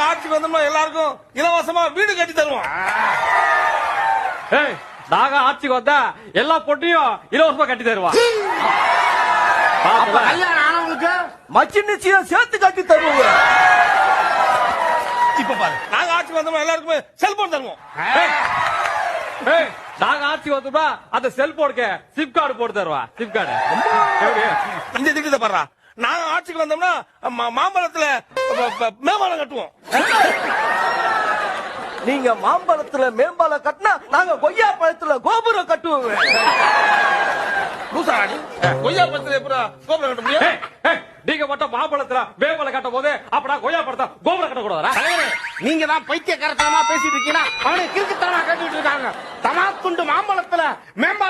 நாங்க ஆட்சிக்கு வந்தோம்னா எல்லாருக்கும் இலவசமா வீடு கட்டி தருவோம். நாங்க ஆட்சிக்கு வந்தா எல்லா பொண்ணையும் இலவசமா கட்டி தருவா. கல்யாணம் ஆனவங்களுக்கு மச்சி நிச்சயம் சேர்த்து கட்டி தருவோங்க. இப்ப பாரு, நாங்க ஆட்சிக்கு வந்தோம்னா எல்லாருக்குமே செல்போன் தருவோம். நாங்க ஆட்சிக்கு வந்தோம்னா அந்த செல்போனுக்கு சிம் கார்டு போட்டு தருவா. சிம் கார்டு இந்த திட்டத்தை பாரு, நாங்க ஆட்சிக்கு வந்தோம்னா மாம்பழத்துல மேம்பாலம் கட்டுவோம். நீங்க மாம்பழத்துல மேம்பாலம் கட்டினா நாங்க கொய்யா பழத்துல கோபுரம் கட்டுவோம். கொய்யா பழத்துல எப்படி கோபுரம் கட்ட முடியும்? நீங்க மட்டும் மாம்பழத்துல மேம்பாலம் கட்டும் போது அப்படா கொய்யா பழத்தை கோபுரம் கட்டக்கூடாதா? நீங்க தான் பைத்தியக்காரத்தனமா பேசிட்டு இருக்கீங்கன்னா அவனை கிறுக்குத்தனமா கேட்டுட்டு இருக்காங்க. தமா துண்டு மாம்பழத்துல மேம்பாலம்